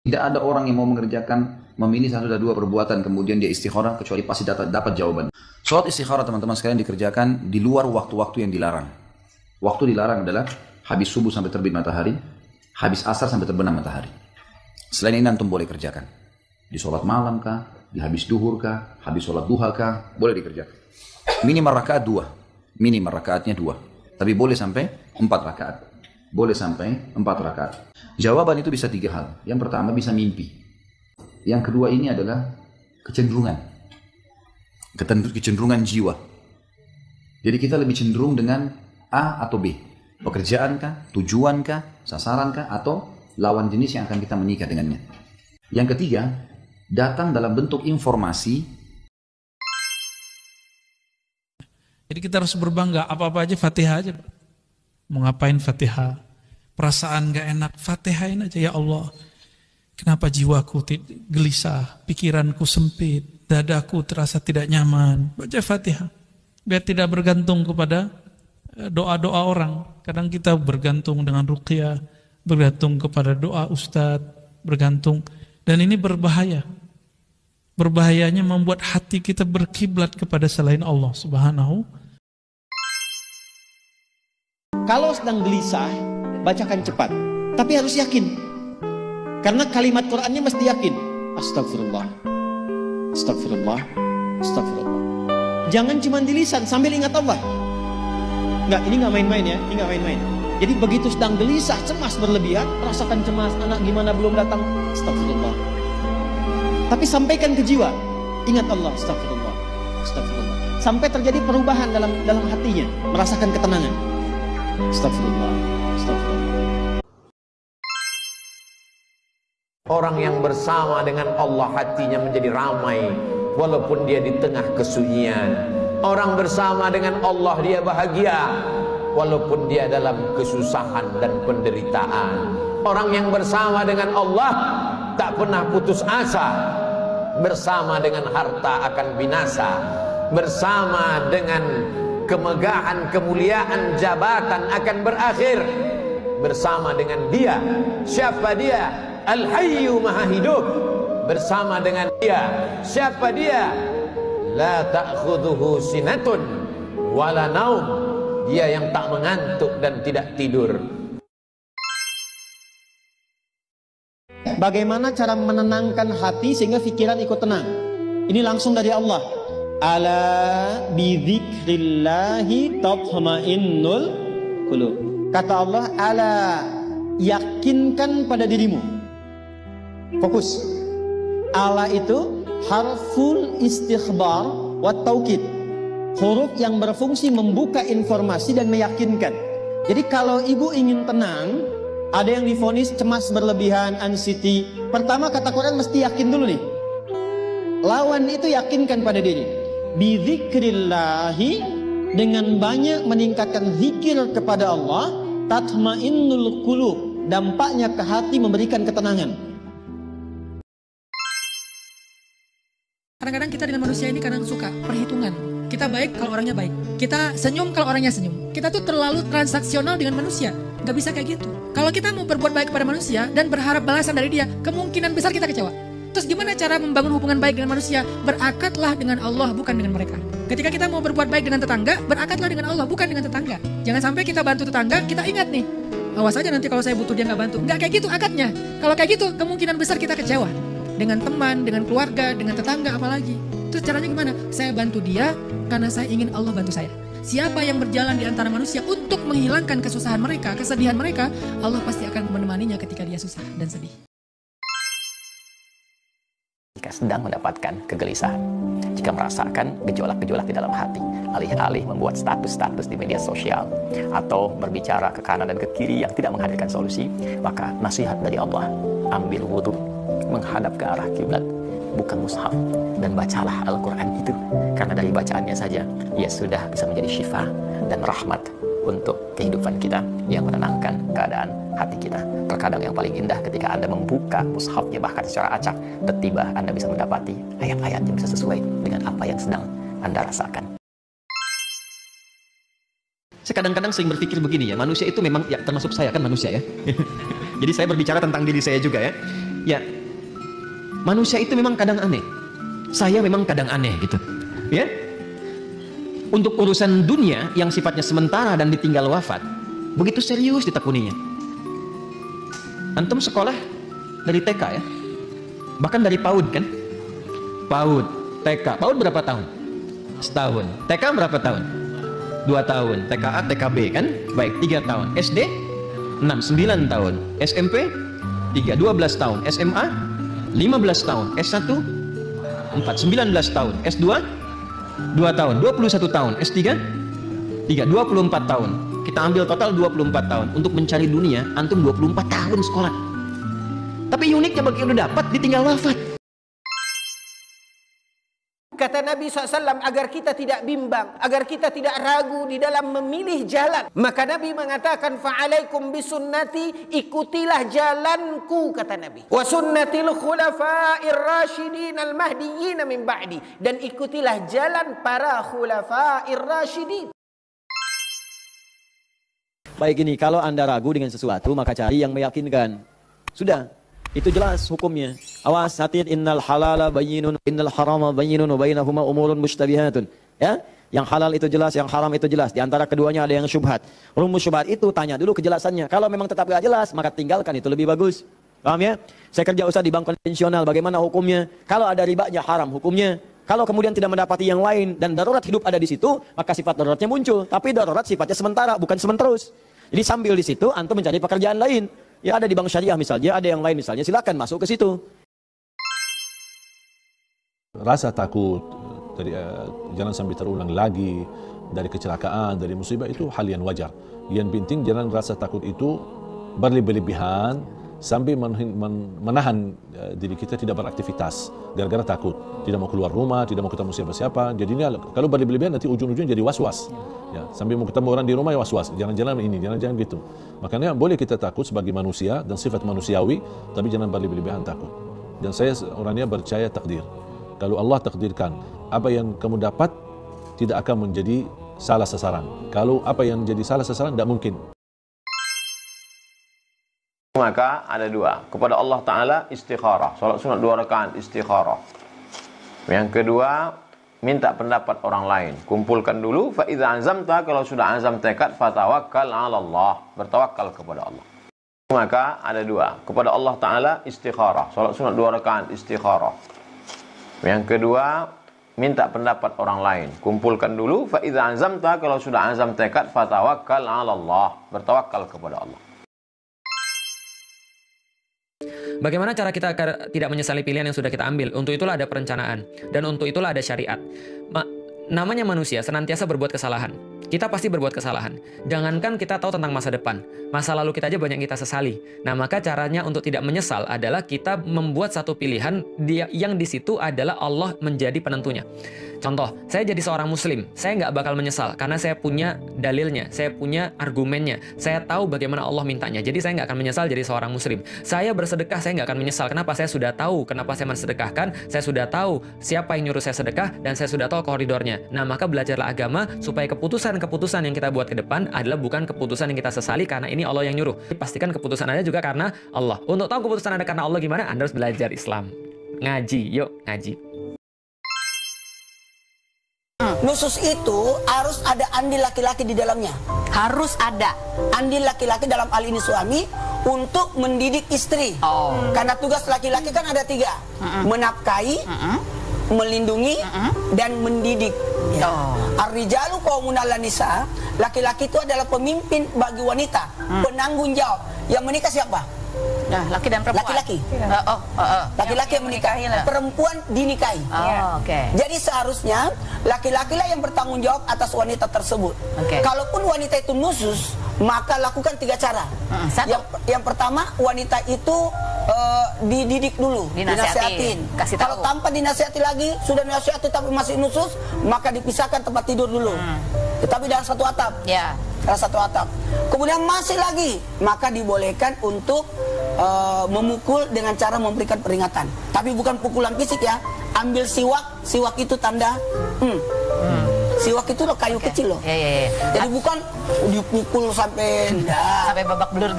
Tidak ada orang yang mau mengerjakan, memilih satu dan dua perbuatan, kemudian dia istikharah, kecuali pasti dapat jawaban. Sholat istikharah teman-teman sekalian dikerjakan di luar waktu-waktu yang dilarang. Waktu dilarang adalah habis subuh sampai terbit matahari, habis asar sampai terbenam matahari. Selain ini antum boleh kerjakan. Di sholat malam kah, di habis duhur kah, habis sholat duha kah, boleh dikerjakan. Minimal rakaat 2, minimal rakaatnya 2. Tapi boleh sampai 4 rakaat. Boleh sampai 4 rakaat. Jawaban itu bisa 3 hal. Yang pertama bisa mimpi. Yang kedua ini adalah kecenderungan. Kecenderungan jiwa. Jadi kita lebih cenderung dengan A atau B. Pekerjaan kah, tujuan kah, sasaran kah, atau lawan jenis yang akan kita menikah dengannya. Yang ketiga, datang dalam bentuk informasi. Jadi kita harus berbangga, apa-apa aja Fatihah aja. Mau ngapain Fatihah? Perasaan gak enak, Fatihahin aja ya Allah. Kenapa jiwaku gelisah, pikiranku sempit, dadaku terasa tidak nyaman. Baca Fatihah. Biar tidak bergantung kepada doa-doa orang. Kadang kita bergantung dengan ruqyah, bergantung kepada doa ustadz, bergantung. Dan ini berbahaya. Berbahayanya membuat hati kita berkiblat kepada selain Allah Subhanahu. Kalau sedang gelisah, bacakan cepat. Tapi harus yakin. Karena kalimat Qur'annya mesti yakin. Astagfirullah, astagfirullah, astagfirullah. Jangan cuma di lisan sambil ingat Allah. Enggak, ini enggak main-main ya, ini enggak main-main. Jadi begitu sedang gelisah, cemas berlebihan, rasakan cemas, anak gimana belum datang, astagfirullah. Tapi sampaikan ke jiwa, ingat Allah, astagfirullah, astagfirullah. Sampai terjadi perubahan dalam hatinya, merasakan ketenangan. Astagfirullah, astagfirullah. Orang yang bersama dengan Allah hatinya menjadi ramai walaupun dia di tengah kesunyian. Orang bersama dengan Allah dia bahagia walaupun dia dalam kesusahan dan penderitaan. Orang yang bersama dengan Allah tak pernah putus asa. Bersama dengan harta akan binasa. Bersama dengan kemegahan, kemuliaan, jabatan akan berakhir. Bersama dengan dia. Siapa dia? Al-Hayyu Maha Hidup. Bersama dengan dia. Siapa dia? La ta'khudhuhu sinatun wala naum. Dia yang tak mengantuk dan tidak tidur. Bagaimana cara menenangkan hati sehingga pikiran ikut tenang? Ini langsung dari Allah. Ala bidzikrillahi tatma'innul qulub. Kata Allah, ala, yakinkan pada dirimu. Fokus. Ala itu harful istikhbar wa taukid. Huruf yang berfungsi membuka informasi dan meyakinkan. Jadi kalau ibu ingin tenang, ada yang divonis cemas berlebihan, anxiety. Pertama kata Quran mesti yakin dulu nih. Lawan itu yakinkan pada diri. Bidzikrillahi, dengan banyak meningkatkan zikir kepada Allah, tatmainnul qulub, dampaknya ke hati memberikan ketenangan. Kadang-kadang kita dengan manusia ini kadang suka perhitungan. Kita baik kalau orangnya baik. Kita senyum kalau orangnya senyum. Kita tuh terlalu transaksional dengan manusia. Gak bisa kayak gitu. Kalau kita mau berbuat baik kepada manusia dan berharap balasan dari dia, kemungkinan besar kita kecewa. Terus gimana cara membangun hubungan baik dengan manusia? Berakatlah dengan Allah, bukan dengan mereka. Ketika kita mau berbuat baik dengan tetangga, berakatlah dengan Allah, bukan dengan tetangga. Jangan sampai kita bantu tetangga, kita ingat nih, awas aja nanti kalau saya butuh dia gak bantu. Gak kayak gitu akadnya. Kalau kayak gitu, kemungkinan besar kita kecewa. Dengan teman, dengan keluarga, dengan tetangga apalagi. Terus caranya gimana? Saya bantu dia karena saya ingin Allah bantu saya. Siapa yang berjalan di antara manusia untuk menghilangkan kesusahan mereka, kesedihan mereka, Allah pasti akan menemaninya ketika dia susah dan sedih. Jika sedang mendapatkan kegelisahan, jika merasakan gejolak-gejolak di dalam hati, alih-alih membuat status-status di media sosial atau berbicara ke kanan dan ke kiri yang tidak menghadirkan solusi, maka nasihat dari Allah, ambil wudhu, menghadap ke arah kiblat, buka mushaf, dan bacalah Al-Quran itu. Karena dari bacaannya saja, ia sudah bisa menjadi syifa dan rahmat untuk kehidupan kita yang menenangkan keadaan hati kita. Terkadang yang paling indah ketika Anda membuka mushafnya bahkan secara acak, tiba-tiba Anda bisa mendapati ayat-ayat yang bisa sesuai dengan apa yang sedang Anda rasakan. Saya kadang-kadang sering berpikir begini ya, manusia itu memang, ya termasuk saya kan manusia ya. Jadi saya berbicara tentang diri saya juga ya. Ya, Manusia itu memang kadang aneh. Saya memang kadang aneh gitu. Ya. Untuk urusan dunia yang sifatnya sementara dan ditinggal wafat, begitu serius ditekuninya. Antum sekolah dari TK ya? Bahkan dari PAUD kan? PAUD, TK. PAUD berapa tahun? Setahun. TK berapa tahun? 2 tahun. TKA, TKB kan? Baik, 3 tahun. SD 6, 9 tahun. SMP 3, 12 tahun. SMA 15 tahun. S1 4, 19 tahun. S2 2 tahun. 21 tahun. S3 3, 24 tahun. Kita ambil total 24 tahun. Untuk mencari dunia, antum 24 tahun sekolah. Tapi uniknya bagi yang udah dapat, ditinggal wafat. Kata Nabi SAW, agar kita tidak bimbang, agar kita tidak ragu di dalam memilih jalan, maka Nabi mengatakan, fa'alaikum bisunnati, ikutilah jalanku, kata Nabi. Wa sunnatil khulafa'ir rasyidin al-mahdiyyin min ba'di, dan ikutilah jalan para khulafa'ir rasyidin. Baik, ini kalau Anda ragu dengan sesuatu, maka cari yang meyakinkan. Sudah, itu jelas hukumnya. Awas, hati, innal halala bayyinun, innal harama bayyinun, wa bainahuma umurun mushtabihatun. Ya, yang halal itu jelas, yang haram itu jelas. Di antara keduanya ada yang syubhat. Rumus syubhat itu tanya dulu kejelasannya. Kalau memang tetap gak jelas, maka tinggalkan, itu lebih bagus. Paham ya? Saya kerja usaha di bank konvensional, bagaimana hukumnya? Kalau ada ribanya haram hukumnya. Kalau kemudian tidak mendapati yang lain dan darurat hidup ada di situ, maka sifat daruratnya muncul. Tapi darurat sifatnya sementara, bukan sementerus. Jadi sambil di situ, antum mencari pekerjaan lain. Ya, ada di bank syariah misalnya, ada yang lain misalnya, silakan masuk ke situ. Rasa takut dari jangan sampai terulang lagi dari kecelakaan, dari musibah, itu hal yang wajar. Yang penting jangan rasa takut itu berlebihan sampai menahan diri kita tidak beraktivitas gara-gara takut, tidak mau keluar rumah, tidak mau ketemu siapa-siapa. Jadinya kalau berlebihan nanti ujung-ujungnya jadi was-was. Ya, sampai mau ketemu orang di rumah ya was-was, jangan-jangan ini, jangan-jangan gitu. Makanya boleh kita takut sebagai manusia dan sifat manusiawi, tapi jangan berlebihan takut. Dan saya orangnya percaya takdir. Kalau Allah takdirkan apa yang kamu dapat tidak akan menjadi salah sasaran. Kalau apa yang menjadi salah sasaran tidak mungkin. Maka ada dua. Kepada Allah Ta'ala istikharah. Salat sunat 2 rakaat istikharah. Yang kedua, minta pendapat orang lain. Kumpulkan dulu. Fa idza azamta, kalau sudah azam tekad, fatawakkal 'ala Allah. Bertawakal kepada Allah. Maka ada dua. Kepada Allah Ta'ala istikharah. Salat sunat 2 rakaat istikharah. Yang kedua, minta pendapat orang lain. Kumpulkan dulu. Fa idza azamta, kalau sudah azam tekad, fatawakkal 'ala Allah. Bertawakal kepada Allah. Bagaimana cara kita agar tidak menyesali pilihan yang sudah kita ambil? Untuk itulah ada perencanaan. Dan untuk itulah ada syariat. Namanya manusia senantiasa berbuat kesalahan. Kita pasti berbuat kesalahan. Jangankan kita tahu tentang masa depan. Masa lalu kita aja banyak kita sesali. Nah, maka caranya untuk tidak menyesal adalah kita membuat satu pilihan yang di situ adalah Allah menjadi penentunya. Contoh, saya jadi seorang muslim, saya nggak bakal menyesal karena saya punya dalilnya, saya punya argumennya, saya tahu bagaimana Allah mintanya. Jadi saya nggak akan menyesal jadi seorang muslim. Saya bersedekah, saya nggak akan menyesal. Kenapa? Saya sudah tahu kenapa saya mensedekahkan, saya sudah tahu siapa yang nyuruh saya sedekah, dan saya sudah tahu koridornya. Nah, maka belajarlah agama supaya keputusan yang kita buat ke depan adalah bukan keputusan yang kita sesali karena ini Allah yang nyuruh. Pastikan keputusan Anda juga karena Allah. Untuk tahu keputusan Anda karena Allah gimana? Anda harus belajar Islam. Ngaji, yuk ngaji. Nusus itu harus ada andil laki-laki di dalamnya. Harus ada andil laki-laki dalam hal ini suami untuk mendidik istri. Karena tugas laki-laki kan ada 3. Menafkahi, melindungi, dan mendidik. Ya. Ar-rijalu qawwamun 'alan nisa. Laki-laki itu adalah pemimpin bagi wanita, penanggung jawab. Yang menikah siapa? Nah, laki dan perempuan. Laki-laki. Laki-laki yang menikahi, perempuan dinikahi. Jadi seharusnya laki-laki lah yang bertanggung jawab atas wanita tersebut. Kalaupun wanita itu nusus, maka lakukan 3 cara. Yang pertama, wanita itu dididik dulu, dinasihatin. Kalau tanpa dinasihati lagi, sudah dinasihati tapi masih nusus, maka dipisahkan tempat tidur dulu. Tetapi dalam satu atap. Dalam satu atap. Kemudian masih lagi, maka dibolehkan untuk memukul dengan cara memberikan peringatan. Tapi bukan pukulan fisik ya. Ambil siwak, siwak itu tanda siwak itu loh kayu kecil loh. Jadi bukan dipukul sampai babak belur.